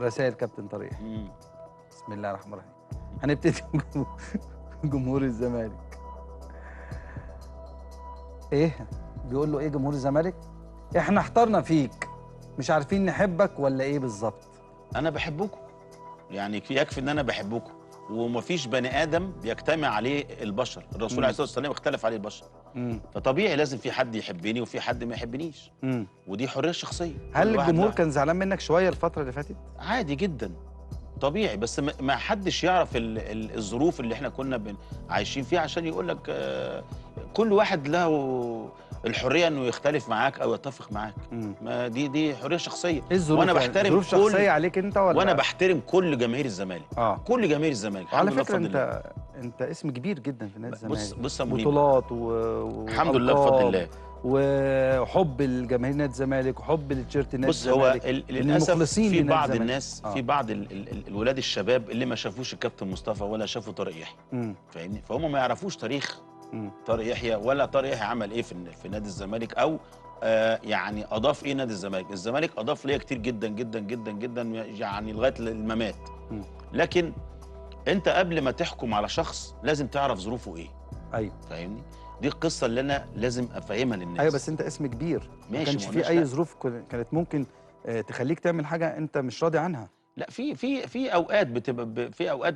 رسائل كابتن طارق. بسم الله الرحمن الرحيم. هنبتدي جمهور الزمالك. ايه بيقول له ايه جمهور الزمالك؟ احنا احترنا فيك، مش عارفين نحبك ولا ايه بالظبط؟ انا بحبكم، يعني يكفي ان انا بحبكم، ومفيش بني ادم بيجتمع عليه البشر، الرسول عليه الصلاه والسلام اختلف عليه البشر. فطبيعي لازم في حد يحبني وفي حد ما يحبنيش. ودي حريه شخصيه. هل الجمهور كان زعلان منك شويه الفتره اللي فاتت؟ عادي جدا، طبيعي، بس ما حدش يعرف الظروف اللي احنا كنا عايشين فيها عشان يقول لك كل واحد له الحريه انه يختلف معاك او يتفق معاك. ما دي حريه شخصيه. ايه الظروف؟ وانا بحترم ظروف شخصيه عليك انت ولا؟ وانا بحترم كل جماهير الزمالك. كل جماهير الزمالك. على فكره انت اسم كبير جدا في نادي الزمالك. بص بطولات الحمد لله بفضل الله، وحب الجماهير نادي الزمالك وحب التيشيرت نادي الزمالك. بص هو للاسف في بعض الناس في بعض الولاد الشباب اللي ما شافوش الكابتن مصطفى ولا شافوا طارق يحيى، فاهمني؟ فهم ما يعرفوش تاريخ طارق يحيى ولا طارق يحيى عمل ايه في نادي الزمالك، او يعني اضاف ايه نادي الزمالك. الزمالك اضاف ليا كتير جدا جدا جدا جدا، يعني لغايه الممات. لكن انت قبل ما تحكم على شخص لازم تعرف ظروفه ايه. ايوه فاهمني؟ دي القصه اللي انا لازم افهمها للناس. ايوه بس انت اسم كبير، ما كانش في اي ظروف كانت ممكن تخليك تعمل حاجه انت مش راضي عنها. لا، في اوقات بتبقى في اوقات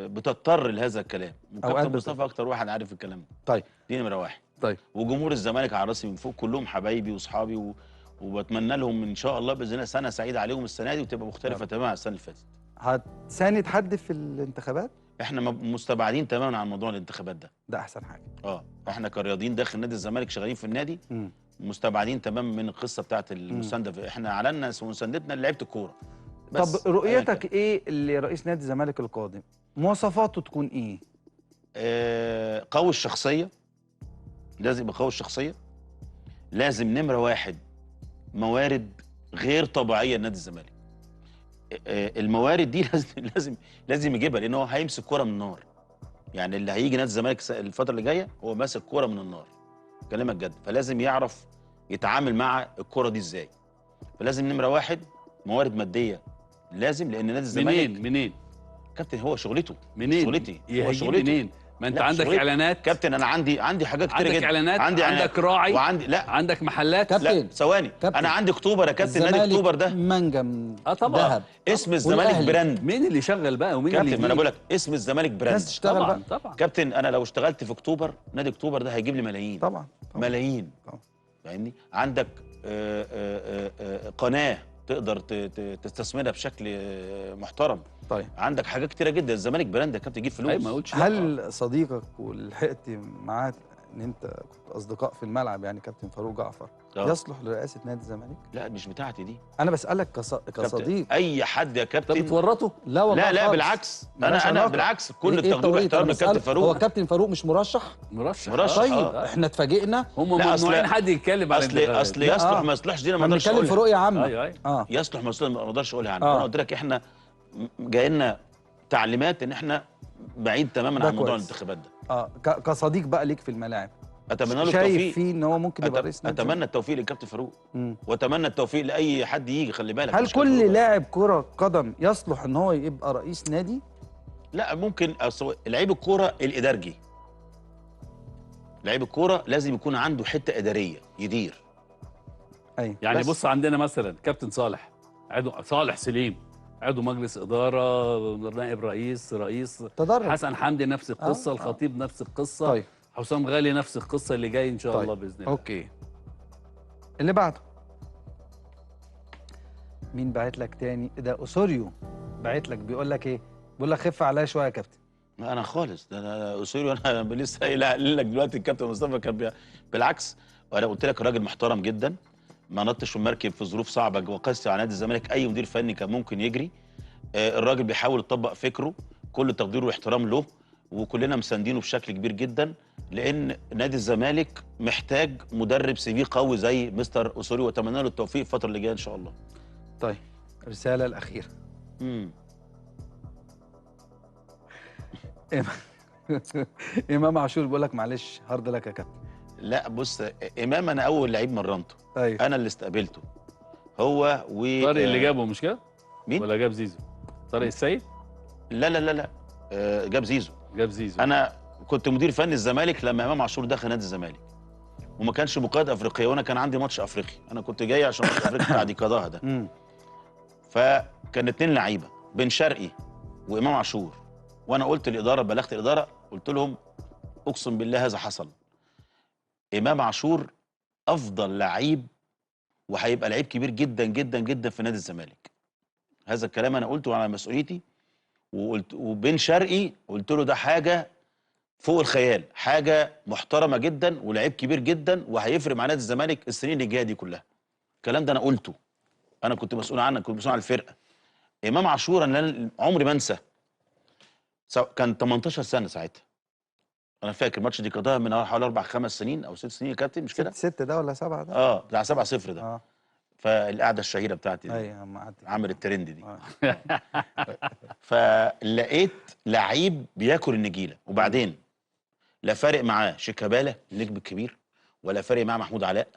بتضطر لهذا الكلام، وكابتن مصطفى اكتر واحد عارف الكلام ده. طيب دي نمره واحد. طيب وجمهور الزمالك على راسي من فوق، كلهم حبايبي واصحابي، وبتمنى لهم ان شاء الله باذن الله سنه سعيده عليهم السنه دي، وتبقى مختلفه تماما عن السنه اللي فاتت. هتساند حد في الانتخابات؟ احنا مستبعدين تماما عن موضوع الانتخابات ده. ده احسن حاجه. احنا كرياضيين داخل نادي الزمالك شغالين في النادي مستبعدين تماما من القصه بتاعت المسانده. احنا اعلنا مساندتنا لعيبه الكوره. طب رؤيتك ايه لرئيس نادي الزمالك القادم؟ مواصفاته تكون ايه؟ قوي الشخصيه، لازم يبقى قوي الشخصيه. لازم نمره واحد موارد غير طبيعيه لنادي الزمالك. الموارد دي لازم يجيبها، لان هو هيمسك كوره من النار. يعني اللي هيجي نادي الزمالك الفتره اللي جايه هو ماسك كوره من النار، كلامك جد. فلازم يعرف يتعامل مع الكوره دي ازاي. فلازم نمره واحد موارد ماديه، لازم، لان نادي الزمالك منين كابتن هو شغلته. منين شغلتي هو شغلتي منين؟ ما انت عندك اعلانات كابتن. انا عندي حاجات كتير جدا. عندك اعلانات، عندك راعي، وعندي عندك محلات كابتن. لا ثواني، انا عندي اكتوبر يا كابتن. نادي اكتوبر ده منجم طبعا دهب. اسم الزمالك براند. مين اللي شغل بقى ومين كابتن اللي ما انا بقول لك اسم الزمالك براند. الناس تشتغل طبعا بقى. طبعا كابتن. انا لو اشتغلت في اكتوبر، نادي اكتوبر ده هيجيب لي ملايين. طبعا ملايين. فاهمني؟ عندك قناه تقدر تستثمرها بشكل محترم. طيب عندك حاجات كتيره جدا. الزمالك براند يا كابتن، تجيب فلوس. ما قلتش. هل صديقك ولحقت معاه ان انت كنت اصدقاء في الملعب، يعني كابتن فاروق جعفر، يصلح لرئاسه نادي الزمالك؟ لا مش بتاعتي دي. انا بسالك كصديق. اي حد يا كابتن. انت بتورطه؟ لا والله لا بالعكس. انا بالعكس كل التقدير واحترام للكابتن فاروق. هو كابتن فاروق مش مرشح؟ مرشح. طيب احنا اتفاجئنا. هم ممنوعين حد يتكلم عن اصل يصلح ما يصلحش دي انا ما اقدرش اقولها. فاروق يا عم. ايوه يصلح ما اقدرش اقولها عنه. انا قلت لك احنا جاي لنا تعليمات ان احنا بعيد تماما عن موضوع الانتخابات ده. كصديق بقى ليك في الملاعب، اتمنى له التوفيق. شايف فيه ان هو ممكن يبقى رئيس نادي؟ اتمنى التوفيق للكابتن فاروق، واتمنى التوفيق لاي حد يجي. خلي بالك، هل كل لاعب كرة قدم يصلح ان هو يبقى رئيس نادي؟ لا ممكن. لعيب الكوره الادارجي، لعيب الكوره لازم يكون عنده حته اداريه يدير. ايوه يعني بص عندنا مثلا كابتن صالح، صالح سليم عضو مجلس اداره، نائب رئيس تدرج. حسن حمدي نفس القصه، الخطيب نفس القصه. طيب حسام غالي نفس القصه اللي جاي ان شاء الله باذن الله. اوكي. اللي بعده مين باعت لك تاني؟ ده اوسوريو باعت لك، بيقول لك ايه؟ بيقول لك خف عليا شويه يا كابتن. انا خالص ده انا اوسوريو. انا لسه قايل لك دلوقتي الكابتن مصطفى كان بالعكس. وانا قلت لك راجل محترم جدا، ما نطش المركب في ظروف صعبه وقاسيه على نادي الزمالك. اي مدير فني كان ممكن يجري. الراجل بيحاول يطبق فكره، كل تقدير واحترام له، وكلنا مساندينه بشكل كبير جدا، لان نادي الزمالك محتاج مدرب سي في قوي زي مستر اوسوريو، واتمنى له التوفيق الفتره اللي جايه ان شاء الله. طيب الرساله الاخيره. امام عاشور بيقول لك معلش هارد لك يا كابتن. لا بص، امام انا اول لعيب مرنته. أيوه. انا اللي استقبلته هو طارق اللي جابه مش كده؟ مين؟ ولا جاب زيزو؟ طارق السيد؟ لا لا لا لا، جاب زيزو. جاب زيزو. انا كنت مدير فني الزمالك لما امام عاشور دخل نادي الزمالك، وما كانش مقيد افريقيا، وانا كان عندي ماتش افريقي، انا كنت جاي عشان ماتش افريقي بتاع دي قضاها ده. فكان 2 لعيبه، بن شرقي وامام عاشور، وانا قلت الاداره، بلغت الاداره، قلت لهم اقسم بالله هذا حصل، امام عاشور افضل لعيب وهيبقى لعيب كبير جدا جدا جدا في نادي الزمالك. هذا الكلام انا قلته على مسؤوليتي، وقلت وبن شرقي قلت له ده حاجه فوق الخيال، حاجه محترمه جدا ولعيب كبير جدا وهيفرق مع نادي الزمالك السنين اللي جايه دي كلها. الكلام ده انا قلته، انا كنت مسؤول عنك، كنت مسؤول عن الفرقه. امام عاشور انا عمري ما انسى، كان 18 سنه ساعتها، انا فاكر ماتش دي قضاها من حوالي 4 5 سنين او 6 سنين يا كابتن، مش كده؟ 6 ده ولا 7 ده؟ بتاع 7-0 ده. فالقعده الشهيره بتاعتي دي ايوه عمل الترند دي. فلقيت لعيب بياكل النجيله، وبعدين لا فارق معاه شيكابالا النجم الكبير، ولا فارق معاه محمود علاء،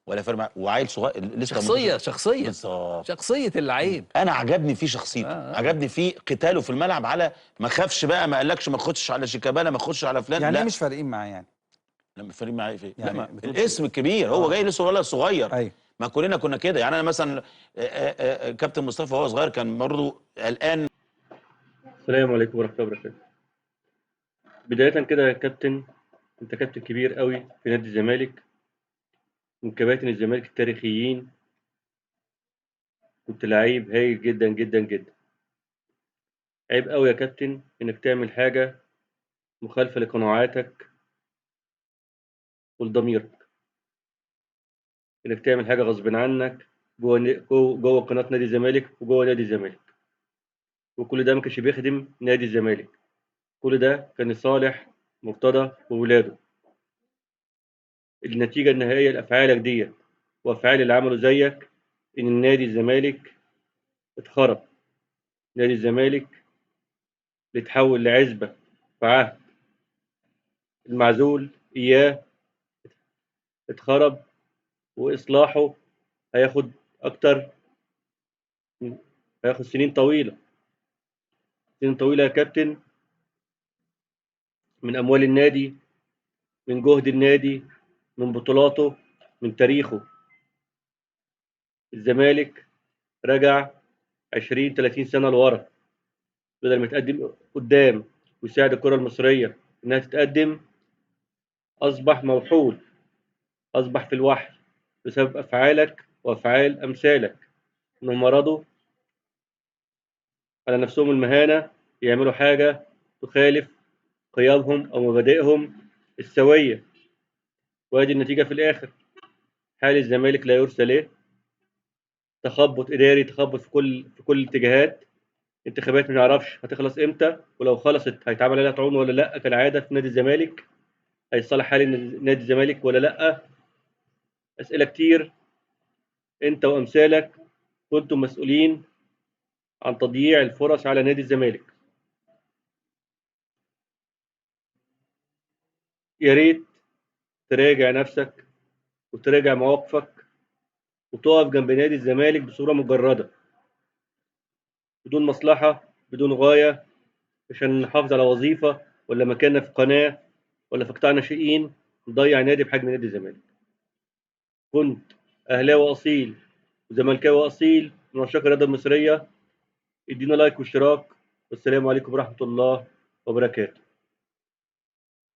ولا فارق معاه، وعيل صغير لسه شخصيه بالظبط، شخصيه اللعيب. انا عجبني فيه شخصيته، عجبني فيه قتاله في الملعب، على ما خافش بقى، ما قالكش ما تخدش على شيكابالا، ما تخدش على فلان. يعني لا مش فارقين معاه يعني. لما فارقين معاه في يعني لا، الاسم الكبير، هو جاي لسه ولد صغير. ايوه، ما كلنا كنا كده يعني. انا مثلا كابتن مصطفى وهو صغير كان برضه قلقان. السلام عليكم ورحمة الله وبركاته. بداية كده يا كابتن، أنت كابتن كبير قوي في نادي الزمالك، من كباتن الزمالك التاريخيين، كنت لعيب هايل جدا جدا جدا. عيب قوي يا كابتن إنك تعمل حاجة مخالفة لقناعاتك ولضميرك، إنك تعمل حاجة غصب عنك جوه قناة نادي الزمالك وجوه نادي الزمالك، وكل ده ما كانش بيخدم نادي الزمالك، كل ده كان لصالح مرتضى وولاده. النتيجة النهائية لأفعالك دي وأفعال اللي عملوا زيك إن نادي الزمالك اتخرب. نادي الزمالك اللي اتحول لعزبة في عهد المعزول إياه اتخرب، وإصلاحه هياخد أكتر، هياخد سنين طويلة، سنين طويلة يا كابتن، من أموال النادي، من جهد النادي، من بطولاته، من تاريخه. الزمالك رجع 20-30 سنة لورا، بدل ما يتقدم قدام ويساعد الكرة المصرية إنها تتقدم، أصبح موحول، أصبح في الوحل بسبب أفعالك وأفعال أمثالك، إنهم رضوا على نفسهم المهانة، يعملوا حاجة تخالف قيمهم أو مبادئهم السوية، وادي النتيجة في الآخر. حال الزمالك لا يرثى له، تخبط إداري، تخبط في كل الاتجاهات، انتخابات ما نعرفش هتخلص امتى، ولو خلصت هيتعمل عليها طعون ولا لا كالعادة في نادي الزمالك، هيصلح حال نادي الزمالك ولا لا. أسئلة كتير. أنت وأمثالك كنتم مسؤولين عن تضييع الفرص على نادي الزمالك. يا ريت تراجع نفسك وتراجع مواقفك وتقف جنب نادي الزمالك بصورة مجردة، بدون مصلحة، بدون غاية، عشان نحافظ على وظيفة ولا مكاننا في قناة ولا في قطاع ناشئين نضيع نادي بحجم نادي الزمالك. كنت أهلاوي أصيل وزملكاوي أصيل من عشاق الرياضة المصرية. ادينا لايك واشتراك، والسلام عليكم ورحمة الله وبركاته.